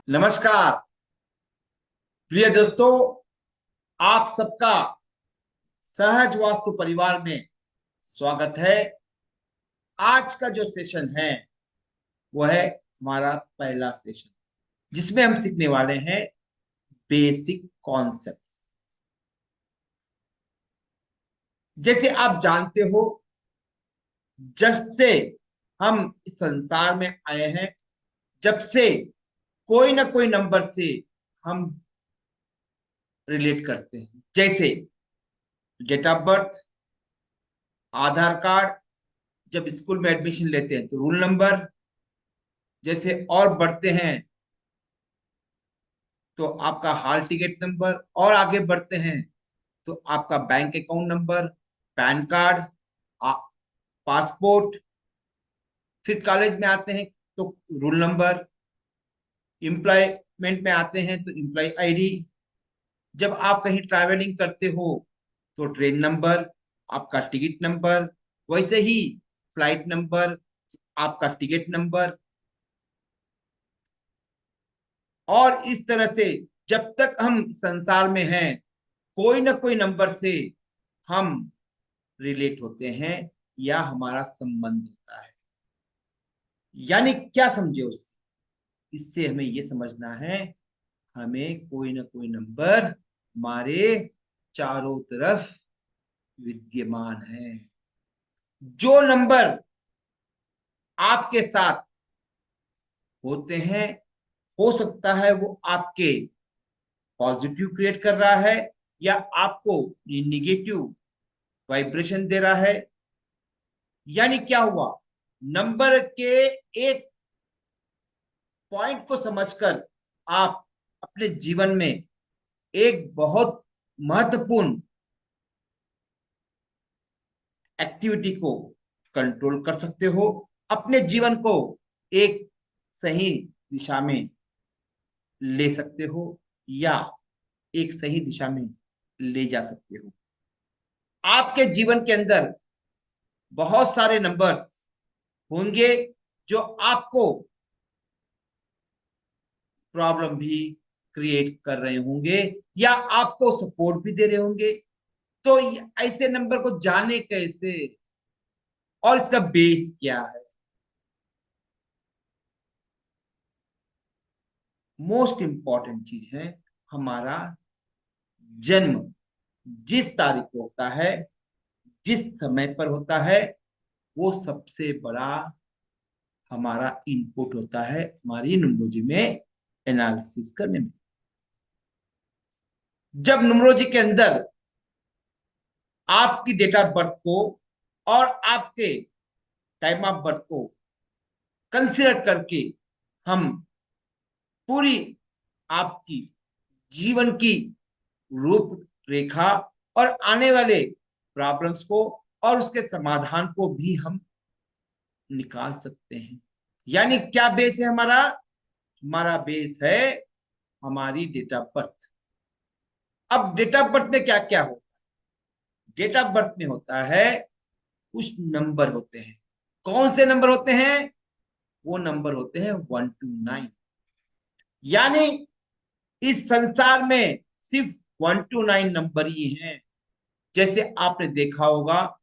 नमस्कार प्रिय दोस्तों, आप सबका सहज वास्तु परिवार में स्वागत है। आज का जो सेशन है वो है हमारा पहला सेशन, जिसमें हम सीखने वाले हैं बेसिक कॉन्सेप्ट्स। जैसे आप जानते हो, जब से हम इस संसार में आए हैं, जब से कोई ना कोई नंबर से हम रिलेट करते हैं। जैसे date of birth, Aadhaar card, जब स्कूल में एडमिशन लेते हैं तो रूल नंबर, जैसे और बढ़ते हैं तो आपका हॉल टिकट नंबर, और आगे बढ़ते हैं तो आपका bank account number, pan card, passport. फिर कॉलेज में आते हैं तो रूल नंबर, एम्प्लॉयमेंट में आते हैं तो एम्प्लॉय आईडी, जब आप कहीं ट्रैवलिंग करते हो तो ट्रेन नंबर, आपका टिकट नंबर, वैसे ही फ्लाइट नंबर, आपका टिकट नंबर। और इस तरह से जब तक हम संसार में हैं, कोई ना कोई नंबर से हम रिलेट होते हैं या हमारा संबंध होता है। यानी क्या समझे उससे? इससे हमें ये समझना है, हमें कोई ना कोई नंबर हमारे चारों तरफ विद्यमान है। जो नंबर आपके साथ होते हैं, हो सकता है वो आपके पॉजिटिव क्रिएट कर रहा है या आपको निगेटिव वाइब्रेशन दे रहा है। यानी क्या हुआ, नंबर के एक पॉइंट को समझकर आप अपने जीवन में एक बहुत महत्वपूर्ण एक्टिविटी को कंट्रोल कर सकते हो, अपने जीवन को एक सही दिशा में ले सकते हो या एक सही दिशा में ले जा सकते हो। आपके जीवन के अंदर बहुत सारे नंबर्स होंगे जो आपको प्रॉब्लम भी क्रिएट कर रहे होंगे या आपको सपोर्ट भी दे रहे होंगे। तो ऐसे नंबर को जाने कैसे और इसका बेस क्या है? मोस्ट इंपॉर्टेंट चीज है हमारा जन्म। जिस तारीख को होता है, जिस समय पर होता है, वो सबसे बड़ा हमारा इनपुट होता है हमारी न्यूमरोलॉजी में एनालिसिस करने में। जब न्यूमरोलॉजी के अंदर आपकी डेट ऑफ बर्थ को और आपके टाइम ऑफ बर्थ को कंसिडर करके हम पूरी आपकी जीवन की रूपरेखा और आने वाले प्रॉब्लम्स को और उसके समाधान को भी हम निकाल सकते हैं। यानी क्या बेस है हमारा? हमारा बेस है हमारी डेट ऑफ बर्थ। अब डेट ऑफ बर्थ में क्या क्या हो? डेट ऑफ बर्थ में होता है कुछ नंबर होते हैं। कौन से नंबर होते हैं? वो नंबर होते हैं 1 to 9। यानी इस संसार में सिर्फ 1 to 9 नंबर ही हैं। जैसे आपने देखा होगा,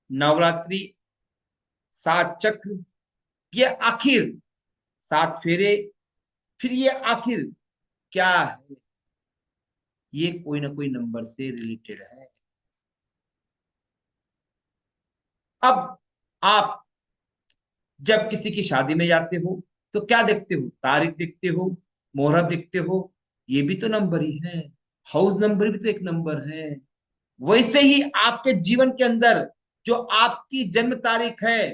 नवरात्रि, 7 चक्र, ये आखिर 7 फेरे, फिर ये आखिर क्या है? ये कोई ना कोई नंबर से रिलेटेड है। अब आप जब किसी की शादी में जाते हो तो क्या देखते हो? तारीख देखते हो, मुहूर्त देखते हो, ये भी तो नंबर ही है। हाउस नंबर भी तो एक नंबर है। वैसे ही आपके जीवन के अंदर जो आपकी जन्म तारीख है,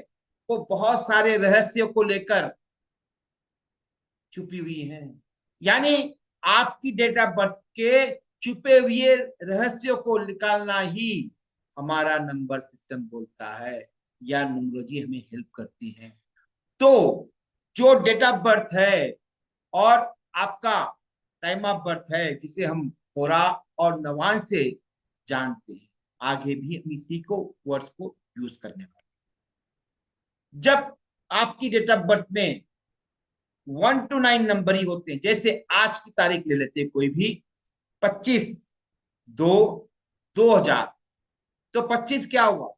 वो बहुत सारे रहस्यों को लेकर छुपी हुई है। यानी आपकी डेट ऑफ बर्थ के छुपे हुए रहस्यों को निकालना ही हमारा नंबर सिस्टम बोलता है या न्यूमरोलॉजी हमें हेल्प करती है। तो जो डेट ऑफ बर्थ है और आपका टाइम ऑफ बर्थ है, जिसे हम होरा और नवान से जानते हैं, आगे भी हम इसी को वर्ड्स को यूज करने वाले। जब आपकी डेट ऑफ बर्थ में 1 to 9 नंबर ही होते हैं। जैसे आज की तारीख ले लेते हैं, कोई भी 25/2/2000, तो 25 क्या हुआ,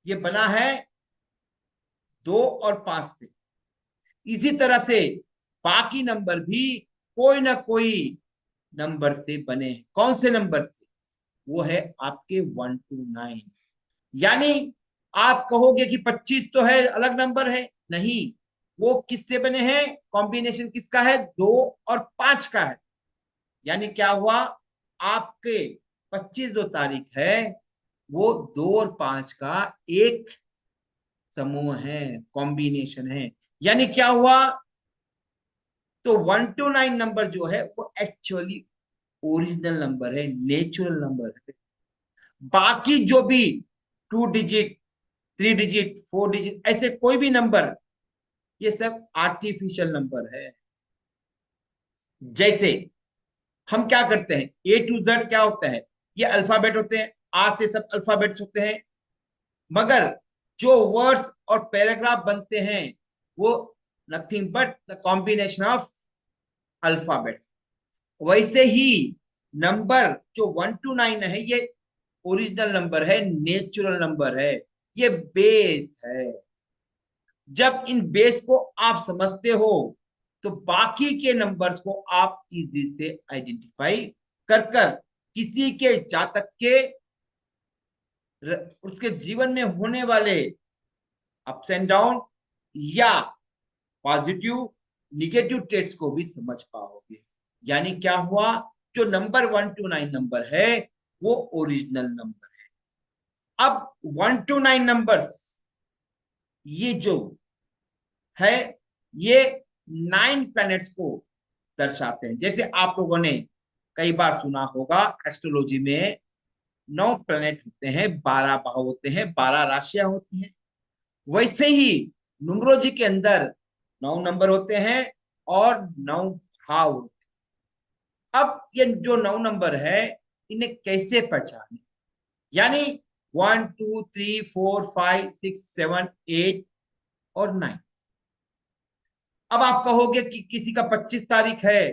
ये बना है 2 और 5 से। इसी तरह से बाकी नंबर भी कोई ना कोई नंबर से बने हैं। कौन से नंबर से? वो है आपके 1 to 9। यानी आप कहोगे कि 25 तो है, अलग नंबर है, नहीं, वो किससे बने हैं, कॉम्बिनेशन किसका है, 2 और 5 का है। यानी क्या हुआ, आपके 25 जो तारीख है वो 2 और 5 का एक समूह है, कॉम्बिनेशन है। यानी क्या हुआ, तो 1 to 9 नंबर जो है वो एक्चुअली ओरिजिनल नंबर है, नेचुरल नंबर है। बाकी जो भी 2 डिजिट, 3 डिजिट, 4 डिजिट, ऐसे कोई भी नंबर, ये सब आर्टिफिशियल नंबर है। जैसे हम क्या करते हैं, A to Z क्या होता है, ये अल्फाबेट होते हैं, आ से सब अल्फाबेट्स होते हैं। मगर जो वर्ड्स और पैराग्राफ बनते हैं वो nothing but the combination of alphabets. वैसे ही नंबर जो 1 to 9 है, ये ओरिजिनल नंबर है, नेचुरल नंबर है, ये बेस है। जब इन बेस को आप समझते हो तो बाकी के नंबर्स को आप इजी से आइडेंटिफाई कर कर किसी के जातक के उसके जीवन में होने वाले अप्स एंड डाउन या पॉजिटिव निगेटिव ट्रेड्स को भी समझ पाओगे। यानी क्या हुआ, जो नंबर 1 to 9 नंबर है वो ओरिजिनल नंबर है। अब 1 to 9 नंबर्स ये जो है, ये 9 प्लैनेट्स को दर्शाते हैं। जैसे आप लोगों ने कई बार सुना होगा, एस्ट्रोलॉजी में 9 प्लैनेट होते हैं, 12 भाव होते हैं, 12 राशियां होती हैं। वैसे ही न्यूमरोलॉजी के अंदर 9 नंबर होते हैं और 9 भाव होते हैं। अब ये जो 9 नंबर है, इन्हें कैसे पहचाने? यानी 1 2 3 4 5 6 7 8 और 9। अब आप कहोगे कि किसी का 25 तारीख है,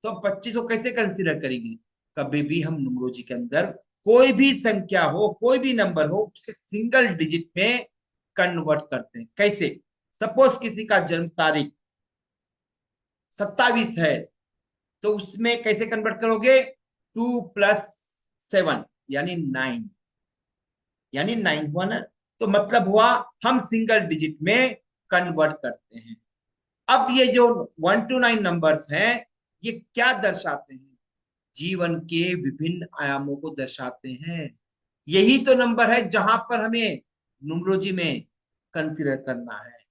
तो हम 25 को कैसे कंसीडर करेंगे? कभी भी हम न्यूमरोलॉजी के अंदर कोई भी संख्या हो, कोई भी नंबर हो, उसे सिंगल डिजिट में कन्वर्ट करते हैं। कैसे? सपोज किसी का जन्म तारीख 27 है, तो उसमें कैसे कन्वर्ट करोगे? 2 + 7 यानी 9, यानी 9 हुआ ना। तो मतलब हुआ हम सिंगल डिजिट में कन्वर्ट करते हैं। अब ये जो 1 to 9 नंबर्स हैं, ये क्या दर्शाते हैं? जीवन के विभिन्न आयामों को दर्शाते हैं। यही तो नंबर है जहां पर हमें न्यूमरोलॉजी में कंसीडर करना है।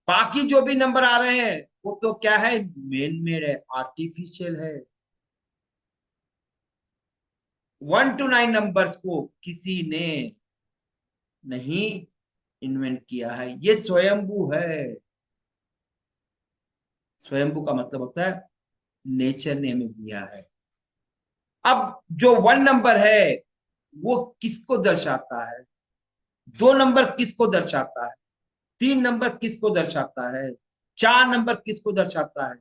बाकी जो भी नंबर आ रहे हैं वो तो क्या है, मेन मेड है, आर्टिफिशियल है। 1 to 9 नंबर्स को किसी ने नहीं इन्वेंट किया है, ये स्वयंभू है। स्वयंभू का मतलब होता है नेचर ने हमें दिया है। अब जो 1 नंबर है वो किसको दर्शाता है, 2 नंबर किसको दर्शाता है, 3 नंबर किसको दर्शाता है, 4 नंबर किसको दर्शाता है?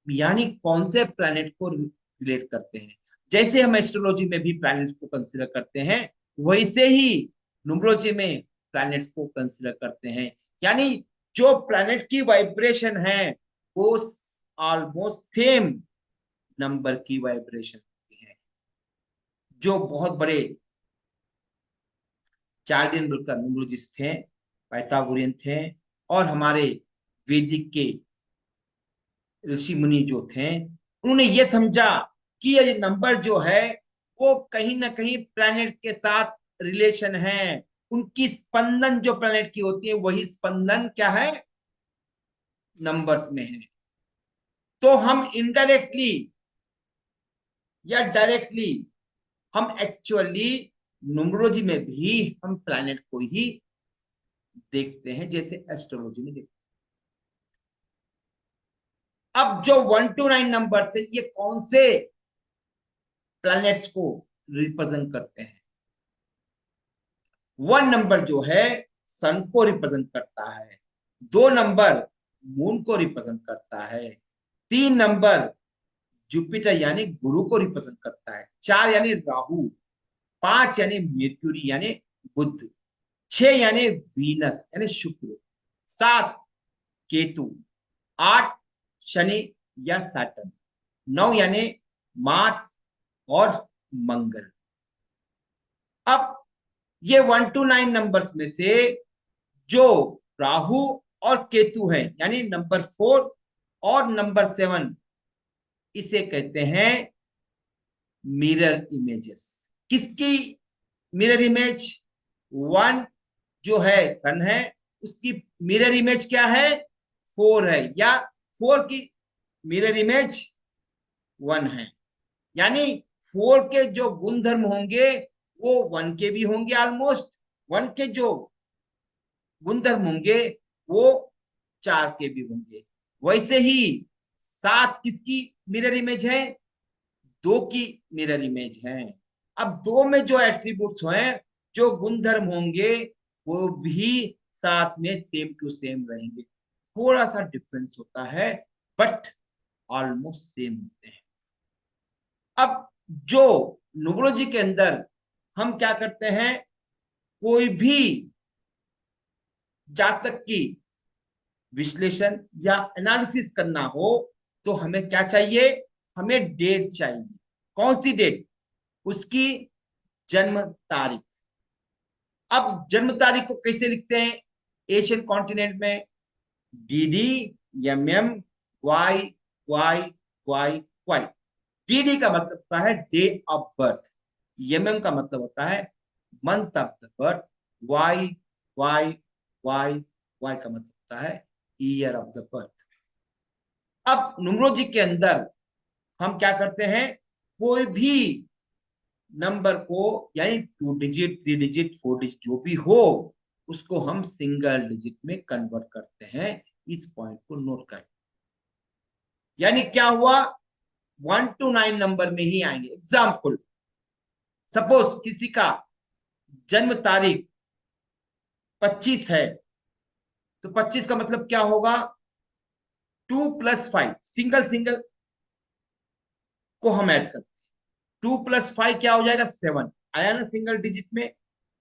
यानी कौन से प्लैनेट को रिलेट करते हैं। जैसे हम एस्ट्रोलॉजी में भी प्लैनेट्स को कंसीडर करते हैं, वैसे ही न्यूमरोलॉजी में प्लैनेट्स को कंसीडर करते हैं। यानी जो प्लैनेट की वाइब्रेशन है वो ऑलमोस्ट सेम नंबर की वाइब्रेशन होती है। जो बहुत बड़े चार्डियन बोलकर न्यूमरोलॉजिस्ट थे, पाइथागोरियन थे, और हमारे वैदिक के ऋषि मुनि जो थे, उन्होंने ये समझा कि ये नंबर जो है वो कहीं ना कहीं प्लैनेट के साथ रिलेशन है। उनकी स्पंदन जो प्लैनेट की होती है, वही स्पंदन क्या है, नंबर्स में है। तो हम इनडायरेक्टली या डायरेक्टली हम एक्चुअली न्यूमरोलॉजी में भी हम प्लैनेट को ही देखते हैं, जैसे एस्ट्रोलॉजी में देखते हैं। अब जो 1 to 9 नंबर से ये कौन से प्लैनेट्स को रिप्रेजेंट करते हैं? 1 नंबर जो है सन को रिप्रेजेंट करता है, 2 नंबर मून को रिप्रेजेंट करता है। 3 नंबर जुपिटर यानी गुरु को रिप्रेजेंट करता है। 4 यानी राहु, 5 यानी मर्क्यूरी यानी बुध, 6 यानी वीनस यानी शुक्र, 7 केतु, 8 शनि या सैटर्न, 9 यानी मार्स और मंगल। अब ये 1 to 9 नंबर्स में से जो राहु और केतु है यानी नंबर 4 और नंबर 7, इसे कहते हैं मिरर इमेजेस। किसकी मिरर इमेज? 1 जो है सन है, उसकी मिरर इमेज क्या है? 4 है, या 4 की मिरर इमेज 1 है। यानी 4 के जो गुणधर्म होंगे वो 1 के भी होंगे, ऑलमोस्ट 1 के जो गुणधर्म होंगे वो 4 के भी होंगे। वैसे ही 7 किसकी मिरर इमेज है? 2 की मिरर इमेज है। अब 2 में जो एट्रीब्यूट्स हैं, जो गुणधर्म होंगे, वो भी 7 में सेम टू सेम रहेंगे। थोड़ा सा डिफरेंस होता है बट ऑलमोस्ट सेम होते हैं। अब जो न्यूमरोलॉजी के अंदर हम क्या करते हैं, कोई भी जातक की विश्लेषण या एनालिसिस करना हो तो हमें क्या चाहिए? हमें डेट चाहिए। कौन सी डेट? उसकी जन्म तारीख। अब जन्म तारीख को कैसे लिखते हैं एशियन कॉन्टिनेंट में? DD, MM, Y Y Y Y. DD का मतलब होता है डे ऑफ बर्थ, MM का मतलब होता है month of the birth, Y Y Y Y का मतलब होता है ईयर ऑफ द बर्थ। अब न्यूमरोलॉजी के अंदर हम क्या करते हैं, कोई भी नंबर को यानी 2 डिजिट, 3 डिजिट, 4 डिजिट जो भी हो, उसको हम सिंगल डिजिट में कन्वर्ट करते हैं। इस पॉइंट को नोट कर, यानी क्या हुआ, 1 to 9 नंबर में ही आएंगे। एग्जाम्पल, सपोज किसी का जन्म तारीख 25 है, तो 25 का मतलब क्या होगा? 2 + 5, सिंगल सिंगल को हम ऐड करते हैं। 2 + 5 क्या हो जाएगा? 7 आया ना सिंगल डिजिट में।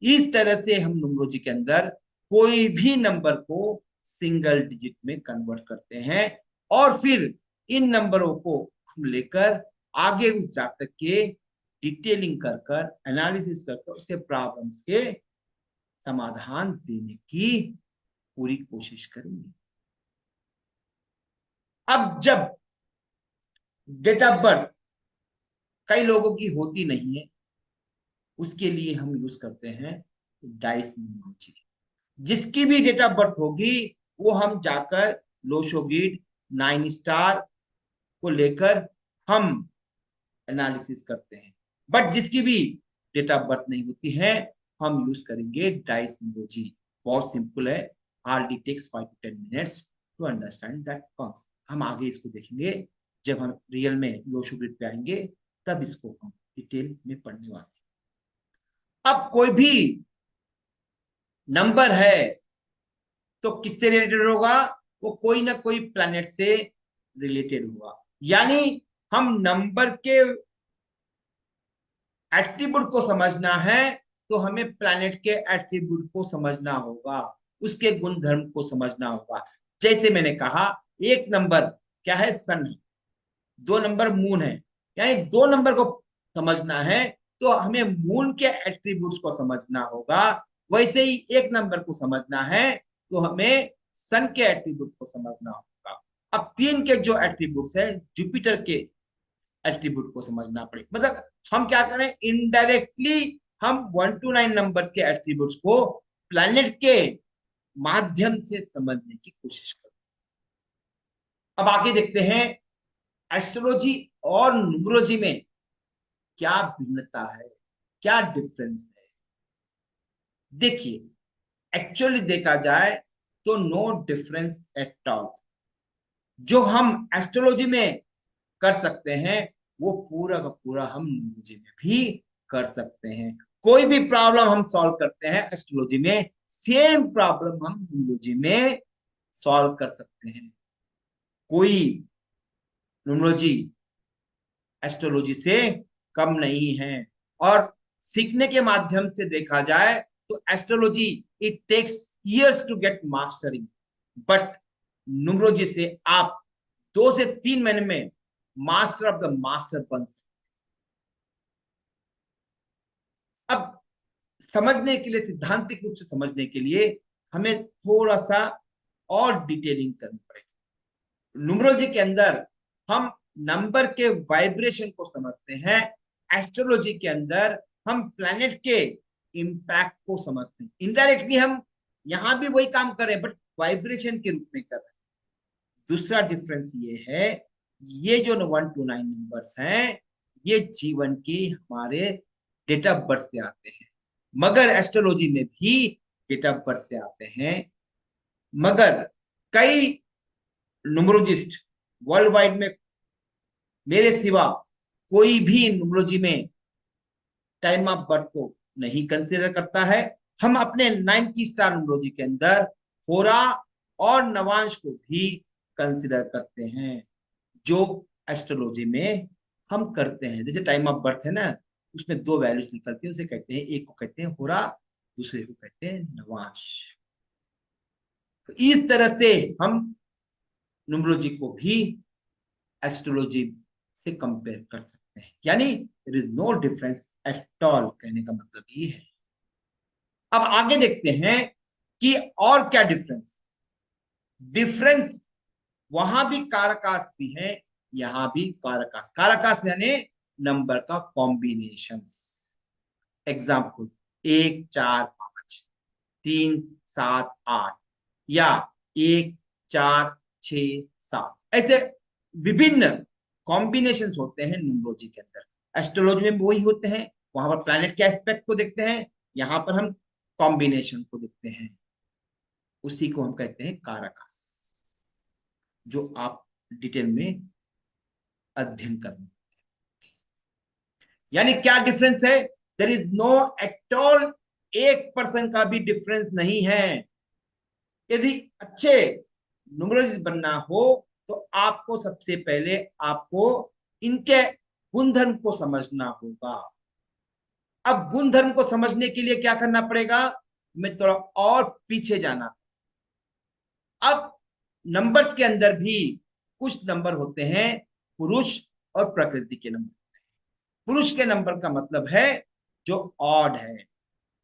इस तरह से हम न्यूमरोलॉजी के अंदर कोई भी नंबर को सिंगल डिजिट में कन्वर्ट करते हैं और फिर इन नंबरों को हम लेकर आगे उस जातक के डिटेलिंग कर कर, एनालिसिस कर उसके प्रॉब्लम्स के समाधान देने की पूरी कोशिश करेंगे। अब जब डेट ऑफ बर्थ कई लोगों की होती नहीं है, उसके लिए हम यूज करते हैं डाइस न्यूमरोलॉजी। जिसकी भी डेट ऑफ बर्थ होगी वो हम जाकर लोशोगिड 9 स्टार को लेकर हम एनालिसिस करते हैं। बट जिसकी भी डेट ऑफ बर्थ नहीं होती है, हम यूज करेंगे डाइस न्यूमरोलॉजी। बहुत सिंपल है, hardly takes 5 to 10 minutes to understand that concept. हम आगे इसको देखेंगे जब हम रियल में लोशोगिड पे आएंगे, तब इसको हम डिटेल में पढ़ने वाले हैं। अब कोई भी नंबर है तो किससे रिलेटेड होगा? वो कोई ना कोई प्लैनेट से रिलेटेड होगा। यानी हम नंबर के एट्रीब्यूट को समझना है तो हमें प्लैनेट के एट्रीब्यूट को समझना होगा, उसके गुण धर्म को समझना होगा। जैसे मैंने कहा, एक नंबर क्या है? सन है। 2 नंबर मून है, यानी 2 नंबर को समझना है तो हमें मून के एट्रीब्यूट्स को समझना होगा। वैसे ही एक नंबर को समझना है तो हमें सन के एट्रीब्यूट को समझना होगा। अब 3 के जो एट्रीब्यूट्स है, जुपिटर के एट्रीब्यूट को समझना पड़ेगा। मतलब हम क्या करें, इनडायरेक्टली हम 1 to 9 नंबर्स के एट्रीब्यूट्स को प्लैनेट के माध्यम से समझने की कोशिश करें। अब आगे देखते हैं एस्ट्रोलॉजी और न्यूमरोलॉजी में क्या भिन्नता है, क्या डिफरेंस है। देखिए, एक्चुअली देखा जाए तो नो डिफरेंस एट ऑल। जो हम एस्ट्रोलॉजी में कर सकते हैं वो पूरा का पूरा हम न्यूमरोलॉजी में भी कर सकते हैं। कोई भी प्रॉब्लम हम सॉल्व करते हैं एस्ट्रोलॉजी में, सेम प्रॉब्लम हम न्यूमरोलॉजी में सॉल्व कर सकते हैं। कोई न्यूमरोलॉजी एस्ट्रोलॉजी से कम नहीं है। और सीखने के माध्यम से देखा जाए तो astrology it takes years to get mastering, but numerology से आप 2 से 3 महीने में मास्टर ऑफ द मास्टर बन सकते। अब समझने के लिए, सिद्धांतिक रूप से समझने के लिए हमें थोड़ा सा और डिटेलिंग करनी पड़ेगी। न्यूमरोलॉजी के अंदर हम नंबर के वाइब्रेशन को समझते हैं, एस्ट्रोलॉजी के अंदर हम प्लैनेट के इम्पैक्ट को समझते हैं। इनडायरेक्टली हम यहां भी वही काम कर रहे हैं, बट वाइब्रेशन के रूप में कर रहे हैं। दूसरा डिफरेंस ये है, ये जो 1 to 9 नंबर्स हैं, ये जीवन की हमारे डेट ऑफ बर्थ से आते हैं। मगर एस्ट्रोलॉजी में भी डेट ऑफ बर्थ से आते हैं। मगर कई न्यूमरोलॉजिस्ट वर्ल्ड वाइड में मेरे सिवा कोई भी न्यूमरोलॉजी में टाइम ऑफ बर्थ को नहीं कंसीडर करता है। हम अपने 9 की स्टार न्यूमरोलॉजी के अंदर होरा और नवांश को भी कंसीडर करते हैं, जो एस्ट्रोलॉजी में हम करते हैं। जैसे टाइम ऑफ बर्थ है ना, उसमें 2 वैल्यूज निकलती है, उसे कहते हैं, एक को कहते हैं होरा, दूसरे को कहते हैं नवांश। तो इस तरह से हम न्यूमरोलॉजी को भी एस्ट्रोलॉजी से कंपेयर कर सकते हैं, यानी there is no difference at all, कहने का मतलब ये है। अब आगे देखते हैं कि और क्या डिफरेंस। डिफरेंस वहां भी कारकास भी है, यहां भी कारकास। कारकास यानी नंबर का कॉम्बिनेशन। एग्जाम्पल 1 4 5 3 7 8, या 1 4 6 7, ऐसे विभिन्न कॉम्बिनेशन होते हैं न्यूमरोलॉजी के अंदर। एस्ट्रोलॉजी में वही होते हैं, वहां पर प्लैनेट के एस्पेक्ट को देखते हैं, यहां पर हम कॉम्बिनेशन को देखते हैं। उसी को हम कहते हैं कारकास, जो आप डिटेल में अध्ययन करना। यानी क्या डिफरेंस है? There is no at all, 1% का भी डिफरेंस नहीं है। यदि अच्छे न्यूमरोलॉजिस्ट बनना हो तो आपको सबसे पहले आपको इनके गुणधर्म को समझना होगा। अब गुणधर्म को समझने के लिए क्या करना पड़ेगा, मैं थोड़ा और पीछे जाना। अब नंबर्स के अंदर भी कुछ नंबर होते हैं पुरुष और प्रकृति के नंबर। पुरुष के नंबर का मतलब है जो ऑड है,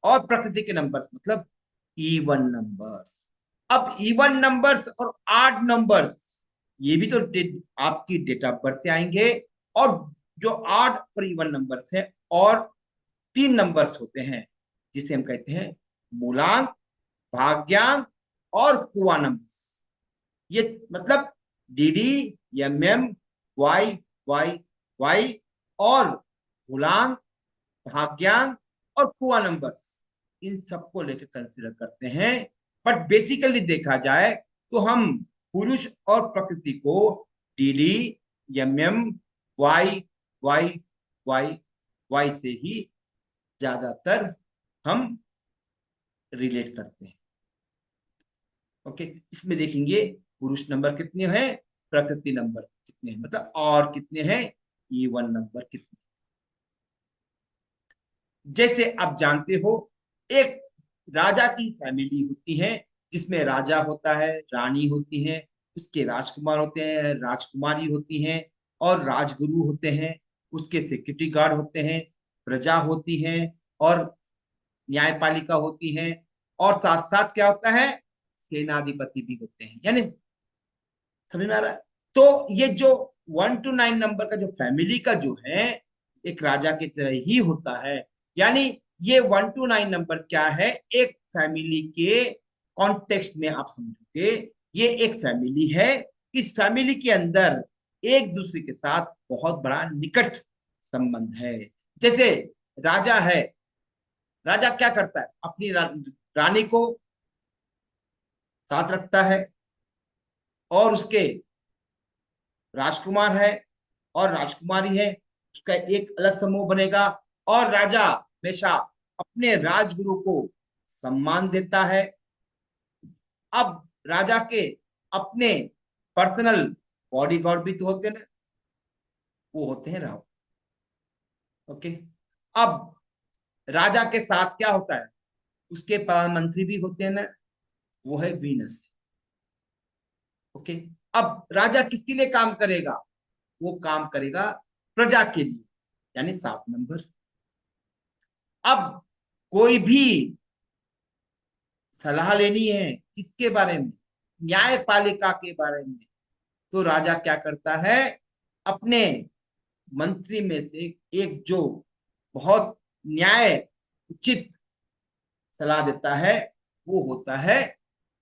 और प्रकृति के नंबर्स मतलब इवन नंबर्स। अब इवन नंबर्स और आड नंबर्स, ये भी तो आपकी डेट ऑफ बर्थ से आएंगे। और जो आड और इवन नंबर्स है, और 3 नंबर्स होते हैं जिसे हम कहते हैं मूलांक, भाग्यांक और कुआ नंबर्स। ये मतलब DD, MM, Y Y Y, और मूलांक, भाग्यांक और कुआ नंबर्स, इन सबको लेकर कंसीडर करते हैं। बट बेसिकली देखा जाए तो हम पुरुष और प्रकृति को DD, MM, Y Y Y Y से ही ज्यादातर हम रिलेट करते हैं। ओके, इसमें देखेंगे पुरुष नंबर कितने हैं, प्रकृति नंबर कितने हैं, मतलब और कितने हैं, इवन नंबर कितने। जैसे आप जानते हो, एक राजा की फैमिली होती है, जिसमें राजा होता है, रानी होती है, उसके राजकुमार होते हैं, राजकुमारी होती हैं, और राजगुरु होते हैं, उसके सिक्योरिटी गार्ड होते हैं, प्रजा होती है, और न्यायपालिका होती है, और साथ साथ क्या होता है, सेनाधिपति भी होते हैं। यानी समझ में आ रहा है? तो ये जो 1 to 9 नंबर का जो फैमिली का जो है, एक राजा की तरह ही होता है। यानी ये 1 to 9 नंबर क्या है, एक फैमिली के कॉन्टेक्स्ट में आप समझोगे, ये एक फैमिली है। इस फैमिली के अंदर एक दूसरे के साथ बहुत बड़ा निकट संबंध है। जैसे राजा है, राजा क्या करता है, अपनी रानी को साथ रखता है, और उसके राजकुमार है और राजकुमारी है, उसका एक अलग समूह बनेगा। और राजा हमेशा अपने राजगुरु को सम्मान देता है। अब राजा के अपने पर्सनल बॉडीगार्ड भी तो होते हैं ना, वो होते हैं राहु। ओके। अब राजा के साथ क्या होता है, उसके प्रधानमंत्री भी होते हैं ना, वो है वीनस। ओके। अब राजा किसके लिए काम करेगा, वो काम करेगा प्रजा के लिए, यानी 7 नंबर। अब कोई भी सलाह लेनी है किसके बारे में, न्यायपालिका के बारे में, तो राजा क्या करता है, अपने मंत्री में से एक जो बहुत न्याय उचित सलाह देता है, वो होता है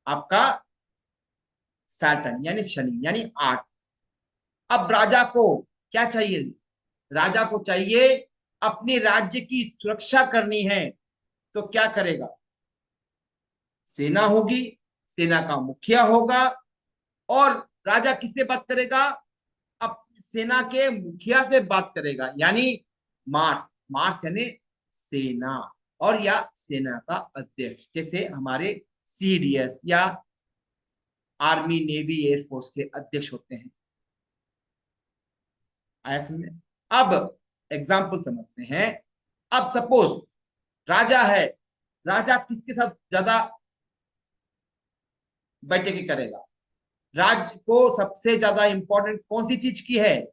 आपका सैटर्न यानी शनि, यानी 8। अब राजा को क्या चाहिए, राजा को चाहिए अपने राज्य की सुरक्षा करनी है, तो क्या करेगा, सेना होगी, सेना का मुखिया होगा, और राजा किससे बात करेगा, अब सेना के मुखिया से बात करेगा, यानी मार्स। मार्स यानी सेना, और या सेना का अध्यक्ष, जैसे हमारे सीडीएस या आर्मी नेवी एयरफोर्स के अध्यक्ष होते हैं। आया समझ में। अब एग्जाम्पल समझते हैं। अब सपोज राजा है, राजा किसके साथ ज्यादा बैठकें करेगा, राज्य को सबसे ज्यादा इंपॉर्टेंट कौन सी चीज की है,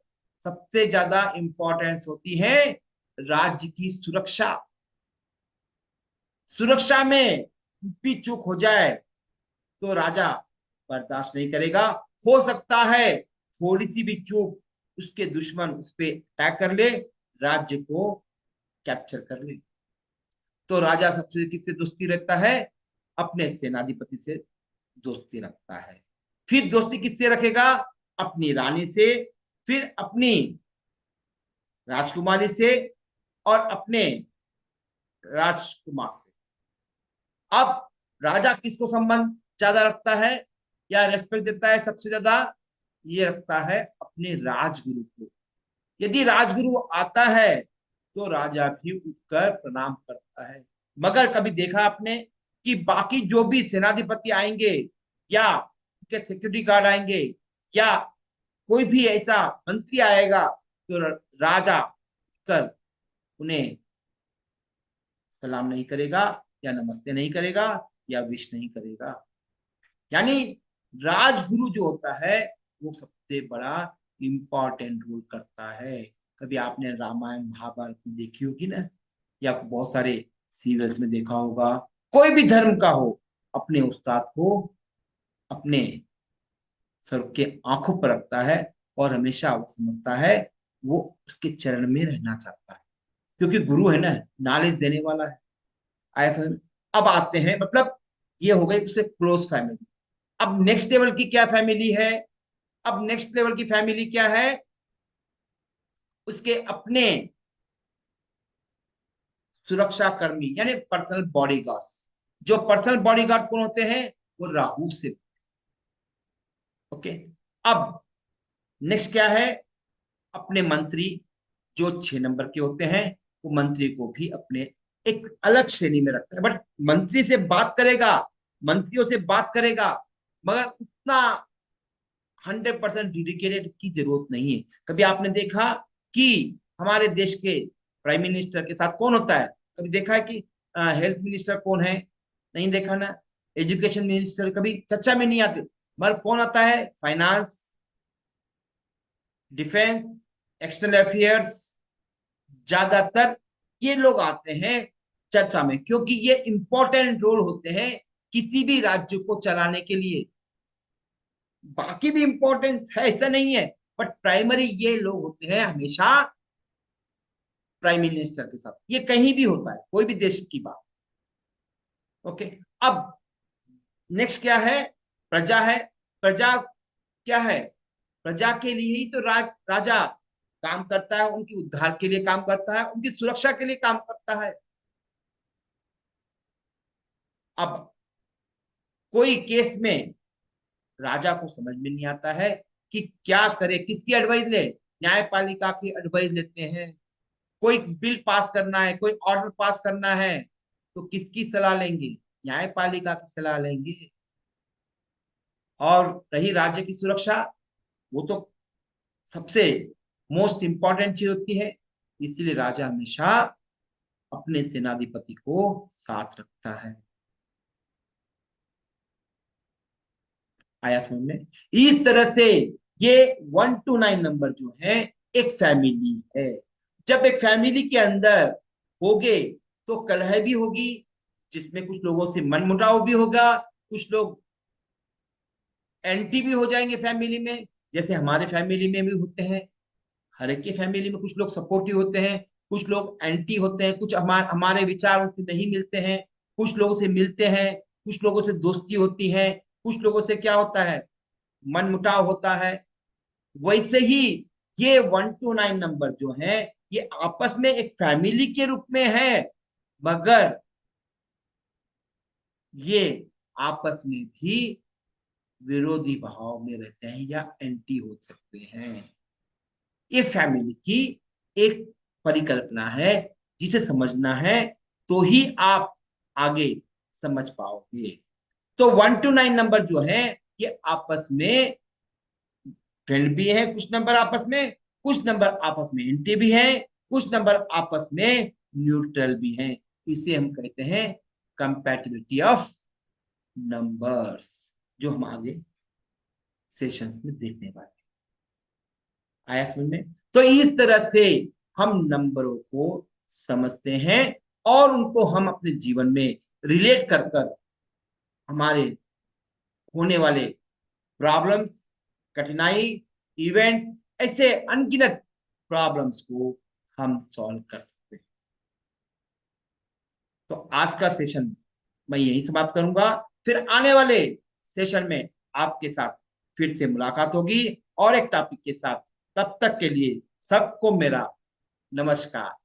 सबसे ज्यादा इंपॉर्टेंस होती है राज्य की सुरक्षा। सुरक्षा में भी चूक हो जाए तो राजा बर्दाश्त नहीं करेगा। हो सकता है थोड़ी सी भी चूक, उसके दुश्मन उस पर अटैक कर ले, राज्य को कैप्चर कर ले। तो राजा सबसे किससे दोस्ती रखता है, अपने सेनाधिपति से दोस्ती रखता है। फिर दोस्ती किससे रखेगा, अपनी रानी से, फिर अपनी राजकुमारी से, और अपने राजकुमार से। अब राजा किसको संबंध ज्यादा रखता है या रेस्पेक्ट देता है सबसे ज्यादा, ये रखता है अपने राजगुरु को। यदि राजगुरु आता है तो राजा भी उठकर प्रणाम करता है। मगर कभी देखा आपने कि बाकी जो भी सेनाधिपति आएंगे, या उनके सिक्योरिटी गार्ड आएंगे, या कोई भी ऐसा मंत्री आएगा, तो राजा कर उन्हें सलाम नहीं करेगा, या नमस्ते नहीं करेगा, या विश नहीं करेगा। यानी राजगुरु जो होता है वो सबसे बड़ा इंपॉर्टेंट रोल करता है। कभी आपने रामायण महाभारत में देखी होगी ना, या बहुत सारे सीरियल्स में देखा होगा, कोई भी धर्म का हो, अपने उस्ताद को अपने सर के आंखों पर रखता है, और हमेशा वो समझता है वो उसके चरण में रहना चाहता है, क्योंकि गुरु है ना, नॉलेज देने वाला है। आया समझ में? अब आते हैं, मतलब ये हो गई उससे क्लोज फैमिली। अब नेक्स्ट लेवल की क्या फैमिली है, अब नेक्स्ट लेवल की फैमिली क्या है, उसके अपने सुरक्षा कर्मी यानी पर्सनल बॉडीगार्ड्स। जो पर्सनल बॉडीगार्ड कौन होते हैं, वो राहु से। ओके। अब नेक्स्ट क्या है, अपने मंत्री जो 6 नंबर के होते हैं, वो मंत्री को भी अपने एक अलग श्रेणी में रखता है, बट मंत्री से बात करेगा, मंत्रियों से बात करेगा, मगर उतना 100% डेडिकेटेड की जरूरत नहीं है। कभी आपने देखा कि हमारे देश के प्राइम मिनिस्टर के साथ कौन होता है, कभी देखा है कि हेल्थ मिनिस्टर कौन है, नहीं देखा ना। एजुकेशन मिनिस्टर कभी चर्चा में नहीं आते, मगर कौन आता है, फाइनेंस, डिफेंस, एक्सटर्नल अफेयर्स, ज्यादातर ये लोग आते हैं चर्चा में, क्योंकि ये इंपॉर्टेंट रोल होते हैं किसी भी राज्य को चलाने के लिए। बाकी भी इंपॉर्टेंस है, ऐसा नहीं है, बट प्राइमरी ये लोग होते हैं हमेशा प्राइम मिनिस्टर के साथ। ये कहीं भी होता है, कोई भी देश की बात। ओके। अब नेक्स्ट क्या है, प्रजा है। प्रजा क्या है, प्रजा के लिए ही तो राजा काम करता है, उनकी उद्धार के लिए काम करता है, उनकी सुरक्षा के लिए काम करता है। अब कोई केस में राजा को समझ में नहीं आता है कि क्या करे, किसकी एडवाइस ले, न्यायपालिका की एडवाइस लेते हैं। कोई बिल पास करना है, कोई ऑर्डर पास करना है, तो किसकी सलाह लेंगे, न्यायपालिका की सलाह लेंगे। और रही राज्य की सुरक्षा, वो तो सबसे मोस्ट इंपॉर्टेंट चीज होती है। इसलिए राजा हमेशा अपने सेनाधिपति को साथ रखता है। आया समझ में? इस तरह से ये 1 to 9 नंबर जो है एक फैमिली है। जब एक फैमिली के अंदर होगे तो कलह भी होगी, जिसमें कुछ लोगों से मनमुटाव भी होगा, कुछ लोग एंटी भी हो जाएंगे फैमिली में, जैसे हमारे फैमिली में भी होते हैं। हर एक की फैमिली में कुछ लोग सपोर्टिव होते हैं, कुछ लोग एंटी होते हैं, कुछ हमारे विचार उनसे नहीं मिलते हैं, कुछ लोगों से मिलते हैं, कुछ लोगों से दोस्ती होती है, कुछ लोगों से क्या होता है, मनमुटाव होता है। वैसे ही ये 1 to 9 नंबर जो है ये आपस में एक फैमिली के रूप में है, मगर ये आपस में भी विरोधी भाव में रहते हैं या एंटी हो सकते हैं। ये फैमिली की एक परिकल्पना है, जिसे समझना है तो ही आप आगे समझ पाओगे। तो 1 to 9 नंबर जो है ये आपस में फ्रेंड भी है, कुछ नंबर आपस में, कुछ नंबर आपस में एंटी भी है, कुछ नंबर आपस में न्यूट्रल भी है। इसे हम कहते हैं कंपैटिबिलिटी ऑफ नंबर्स, जो हम आगे सेशंस में देखने वाले हैं। आया समझ में? तो इस तरह से हम नंबरों को समझते हैं और उनको हम अपने जीवन में रिलेट कर कर हमारे होने वाले प्रॉब्लम्स, कठिनाई, इवेंट्स, ऐसे अनगिनत प्रॉब्लम्स को हम सॉल्व कर सकते हैं। तो आज का सेशन मैं यही समाप्त करूंगा। फिर आने वाले सेशन में आपके साथ फिर से मुलाकात होगी और एक टॉपिक के साथ। तब तक के लिए सबको मेरा नमस्कार।